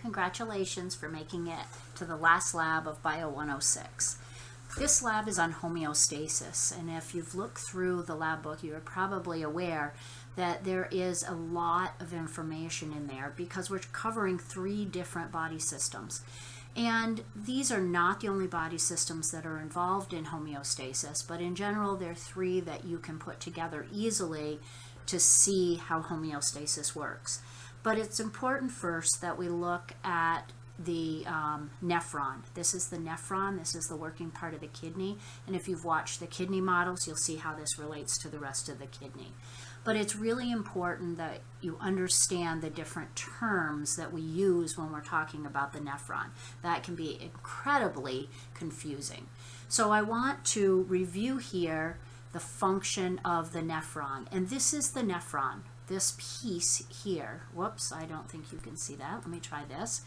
Congratulations for making it to the last lab of Bio 106. This lab is on homeostasis, and if you've looked through the lab book, you are probably aware that there is a lot of information in there because we're covering 3 different body systems. And these are not the only body systems that are involved in homeostasis, but in general, there are 3 that you can put together easily to see how homeostasis works. But it's important first that we look at the nephron. This is the nephron. This is the working part of the kidney. And if you've watched the kidney models, you'll see how this relates to the rest of the kidney. But it's really important that you understand the different terms that we use when we're talking about the nephron. That can be incredibly confusing. So I want to review here the function of the nephron. And this is the nephron. This piece here, whoops, I don't think you can see that. Let me try this.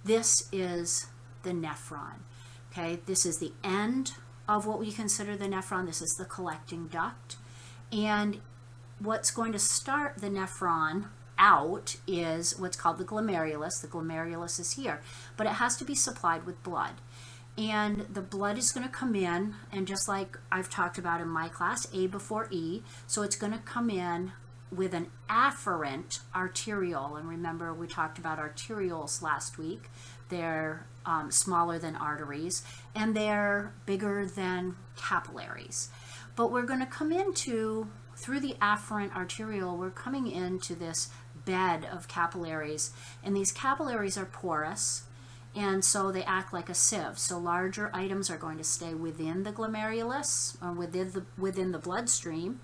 This is the nephron. Okay, this is the end of what we consider the nephron. This is the collecting duct. And what's going to start the nephron out is what's called the glomerulus. The glomerulus is here, but it has to be supplied with blood. And the blood is going to come in, and just like I've talked about in my class, A before E, so it's going to come in with an afferent arteriole. And remember, we talked about arterioles last week. They're smaller than arteries, and they're bigger than capillaries. But we're going to come into, through the afferent arteriole, we're coming into this bed of capillaries, and these capillaries are porous, and so they act like a sieve. So larger items are going to stay within the glomerulus, or within the bloodstream,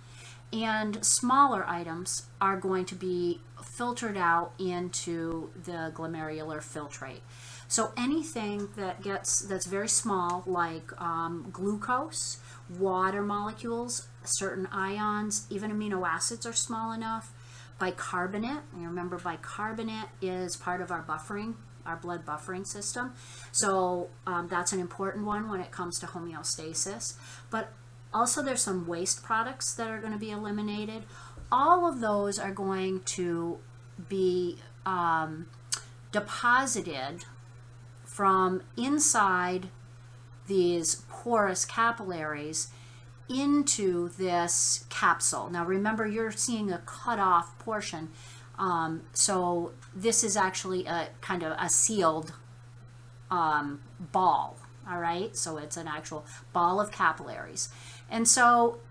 and smaller items are going to be filtered out into the glomerular filtrate. So anything that's very small, like glucose, water molecules, certain ions, even amino acids are small enough. Bicarbonate, you remember bicarbonate is part of our buffering, our blood buffering system. So that's an important one when it comes to homeostasis. But also there's some waste products that are going to be eliminated. All of those are going to be deposited from inside these porous capillaries into this capsule. Now remember, you're seeing a cut off portion. So this is actually a kind of a sealed ball. All right, so it's an actual ball of capillaries. And so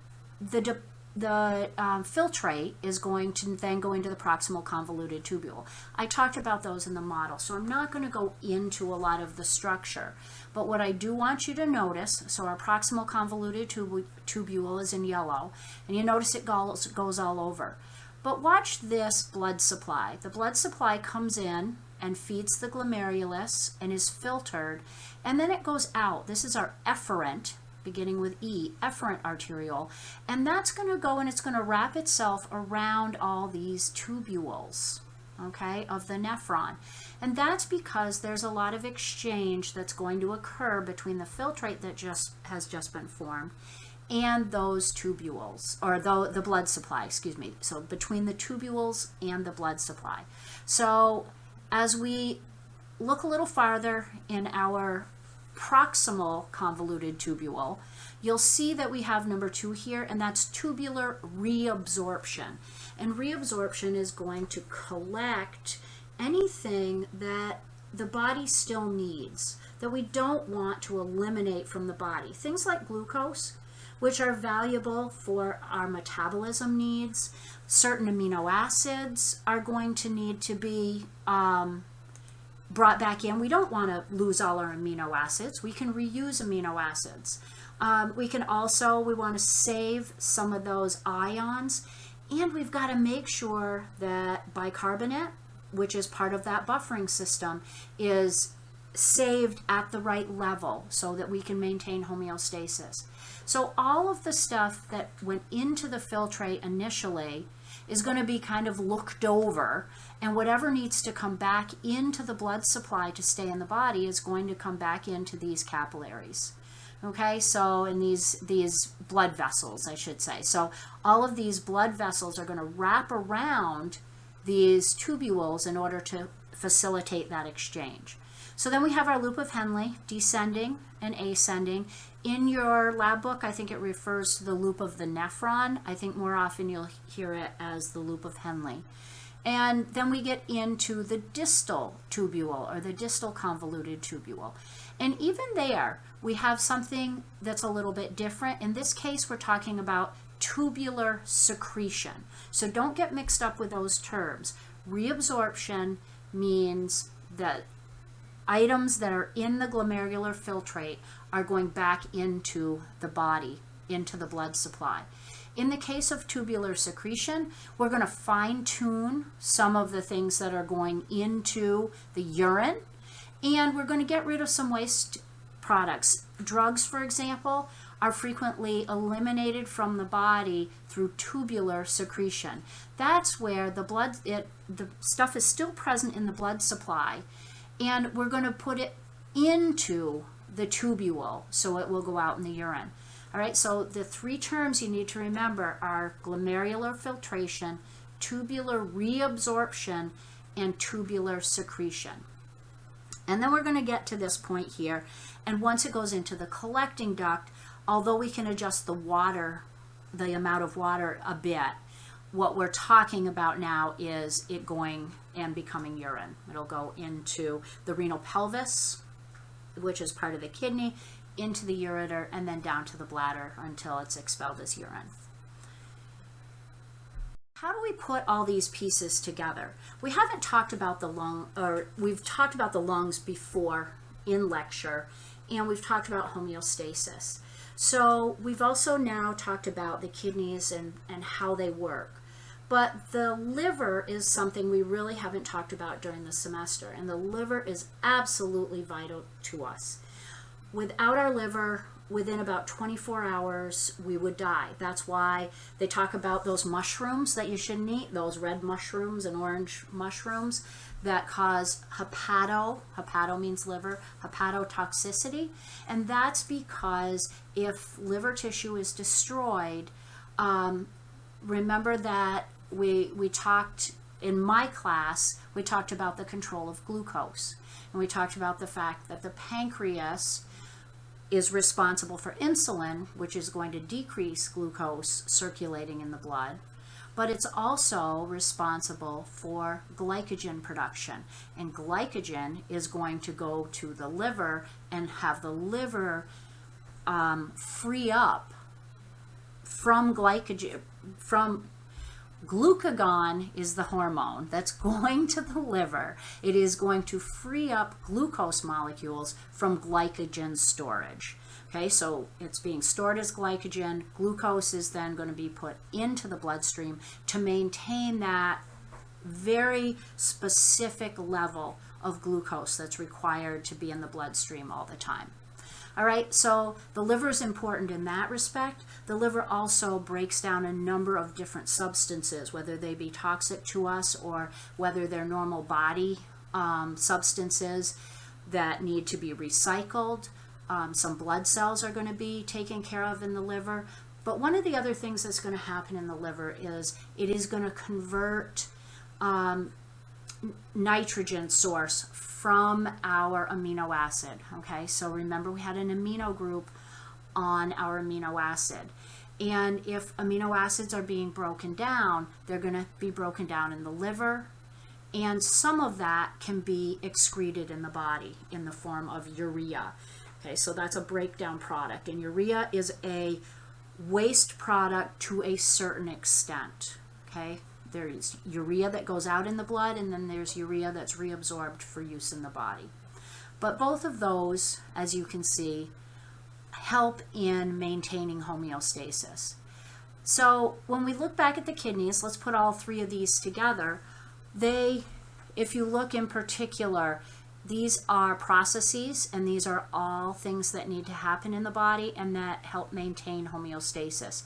the filtrate is going to then go into the proximal convoluted tubule. I talked about those in the model, so I'm not going to go into a lot of the structure. But what I do want you to notice, so our proximal convoluted tubule is in yellow, and you notice it goes all over. But watch this blood supply. The blood supply comes in and feeds the glomerulus and is filtered, and then it goes out. This is our efferent, beginning with E, efferent arteriole, and that's going to go and it's going to wrap itself around all these tubules, okay, of the nephron. And that's because there's a lot of exchange that's going to occur between the filtrate that has just been formed and those tubules, or the blood supply, excuse me. So between the tubules and the blood supply. So as we look a little farther in our proximal convoluted tubule, you'll see that we have number 2 here, and that's tubular reabsorption. And reabsorption is going to collect anything that the body still needs, that we don't want to eliminate from the body. Things like glucose, which are valuable for our metabolism needs. Certain amino acids are going to need to be brought back in. We don't want to lose all our amino acids. We can reuse amino acids. We want to save some of those ions, and we've got to make sure that bicarbonate, which is part of that buffering system, is saved at the right level so that we can maintain homeostasis. So all of the stuff that went into the filtrate initially is going to be kind of looked over, and whatever needs to come back into the blood supply to stay in the body is going to come back into these capillaries. Okay, so in these blood vessels, I should say. So all of these blood vessels are going to wrap around these tubules in order to facilitate that exchange. So then we have our loop of Henle, descending and ascending. In your lab book, I think it refers to the loop of the nephron. I think more often you'll hear it as the loop of Henle. And then we get into the distal tubule, or the distal convoluted tubule. And even there, we have something that's a little bit different. In this case, we're talking about tubular secretion. So don't get mixed up with those terms. Reabsorption means that items that are in the glomerular filtrate are going back into the body, into the blood supply. In the case of tubular secretion, we're going to fine-tune some of the things that are going into the urine, and we're going to get rid of some waste products. Drugs, for example, are frequently eliminated from the body through tubular secretion. That's where the stuff is still present in the blood supply, and we're going to put it into the tubule so it will go out in the urine. All right, so the three terms you need to remember are glomerular filtration, tubular reabsorption, and tubular secretion. And then we're going to get to this point here, and once it goes into the collecting duct, although we can adjust the amount of water a bit, what we're talking about now is it going and becoming urine. It'll go into the renal pelvis, which is part of the kidney, into the ureter, and then down to the bladder until it's expelled as urine. How do we put all these pieces together? We haven't talked about the lung, or we've talked about the lungs before in lecture, and we've talked about homeostasis. So we've also now talked about the kidneys and how they work. But the liver is something we really haven't talked about during the semester, and the liver is absolutely vital to us. Without our liver, within about 24 hours, we would die. That's why they talk about those mushrooms that you shouldn't eat, those red mushrooms and orange mushrooms that cause hepato means liver, hepatotoxicity. And that's because if liver tissue is destroyed, remember that we talked in my class, we talked about the control of glucose. And we talked about the fact that the pancreas is responsible for insulin, which is going to decrease glucose circulating in the blood, but it's also responsible for glycogen production. And glycogen is going to go to the liver and have the liver free up from glycogen, glucagon is the hormone that's going to the liver. It is going to free up glucose molecules from glycogen storage. Okay, so it's being stored as glycogen. Glucose is then going to be put into the bloodstream to maintain that very specific level of glucose that's required to be in the bloodstream all the time. All right, so the liver is important in that respect. The liver also breaks down a number of different substances, whether they be toxic to us or whether they're normal body substances that need to be recycled. Some blood cells are going to be taken care of in the liver. But one of the other things that's going to happen in the liver is it is going to convert nitrogen source from our amino acid. Okay, so remember we had an amino group on our amino acid, and if amino acids are being broken down, they're going to be broken down in the liver, and some of that can be excreted in the body in the form of urea. Okay, so that's a breakdown product, and urea is a waste product to a certain extent. Okay, there's urea that goes out in the blood, and then there's urea that's reabsorbed for use in the body. But both of those, as you can see, help in maintaining homeostasis. So when we look back at the kidneys, let's put all three of these together. If you look in particular, these are processes, and these are all things that need to happen in the body and that help maintain homeostasis.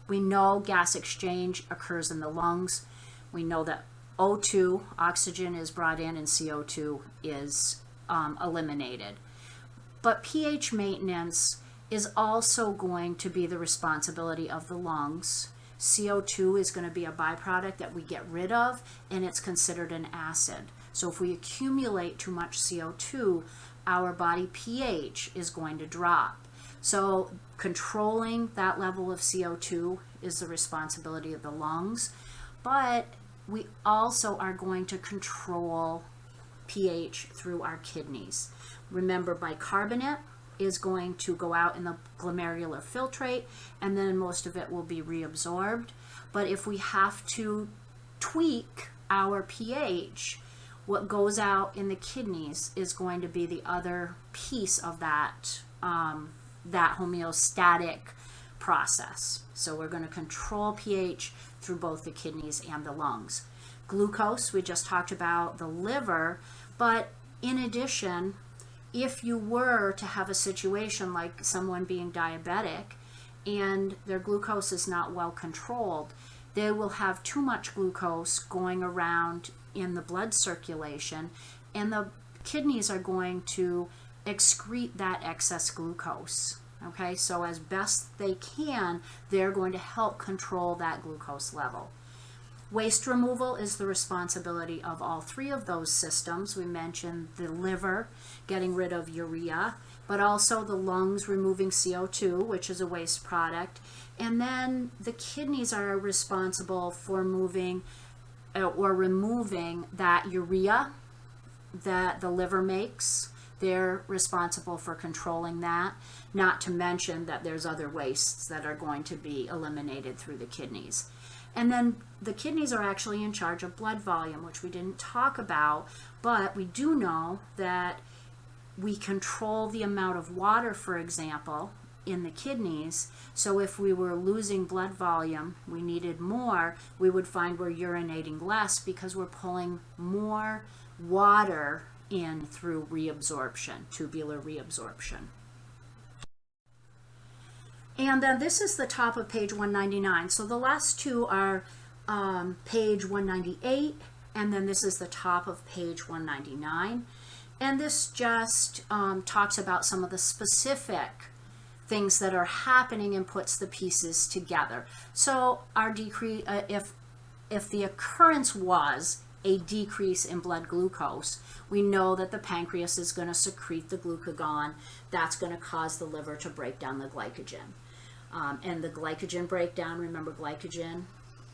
We know gas exchange occurs in the lungs. We know that O2, oxygen, is brought in and CO2 is eliminated. But pH maintenance is also going to be the responsibility of the lungs. CO2 is going to be a byproduct that we get rid of, and it's considered an acid. So if we accumulate too much CO2, our body pH is going to drop. So controlling that level of CO2 is the responsibility of the lungs, but we also are going to control pH through our kidneys. Remember, bicarbonate is going to go out in the glomerular filtrate, and then most of it will be reabsorbed. But if we have to tweak our pH, what goes out in the kidneys is going to be the other piece of that that homeostatic process. So we're going to control pH through both the kidneys and the lungs. Glucose, we just talked about the liver, but in addition, if you were to have a situation like someone being diabetic and their glucose is not well controlled, they will have too much glucose going around in the blood circulation, and the kidneys are going to excrete that excess glucose. Okay, so as best they can, they're going to help control that glucose level. Waste removal is the responsibility of all three of those systems. We mentioned the liver getting rid of urea, but also the lungs removing CO2, which is a waste product. And then the kidneys are responsible for moving or removing that urea that the liver makes. They're responsible for controlling that, not to mention that there's other wastes that are going to be eliminated through the kidneys. And then the kidneys are actually in charge of blood volume, which we didn't talk about, but we do know that we control the amount of water, for example, in the kidneys. So if we were losing blood volume, we needed more, we would find we're urinating less because we're pulling more water in through reabsorption, tubular reabsorption. And then this is the top of page 199. So the last two are page 198, and then this is the top of page 199. And this just talks about some of the specific things that are happening and puts the pieces together. So our decrease, if the occurrence was a decrease in blood glucose, we know that the pancreas is going to secrete the glucagon. That's going to cause the liver to break down the glycogen. And the glycogen breakdown, remember, glycogen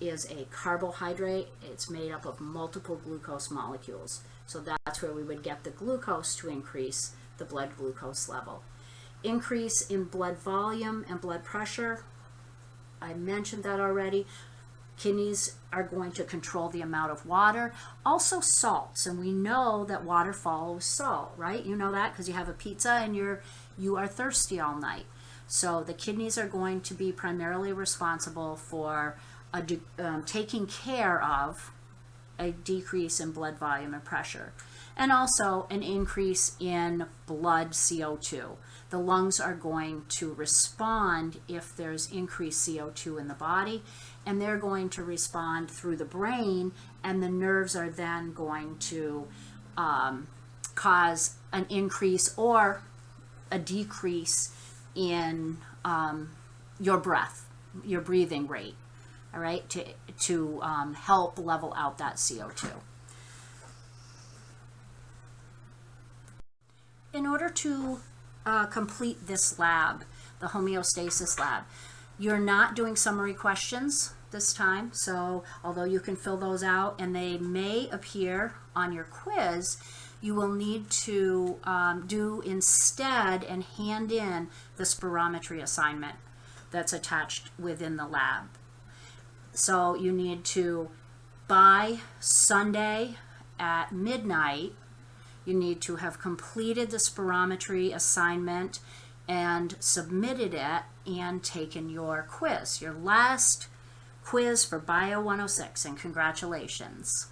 is a carbohydrate. It's made up of multiple glucose molecules. So that's where we would get the glucose to increase the blood glucose level. Increase in blood volume and blood pressure, I mentioned that already. Kidneys are going to control the amount of water. Also salts, and we know that water follows salt, right? You know that because you have a pizza and you are thirsty all night. So the kidneys are going to be primarily responsible for taking care of a decrease in blood volume and pressure, and also an increase in blood CO2. The lungs are going to respond if there's increased CO2 in the body, and they're going to respond through the brain, and the nerves are then going to cause an increase or a decrease in your breath, your breathing rate, all right, to help level out that CO2. In order to complete this lab, the homeostasis lab, you're not doing summary questions this time, so although you can fill those out and they may appear on your quiz, you will need to do instead and hand in the spirometry assignment that's attached within the lab. So you need to, by Sunday at midnight, you need to have completed the spirometry assignment and submitted it and taken your quiz, your last quiz for Bio 106, and congratulations.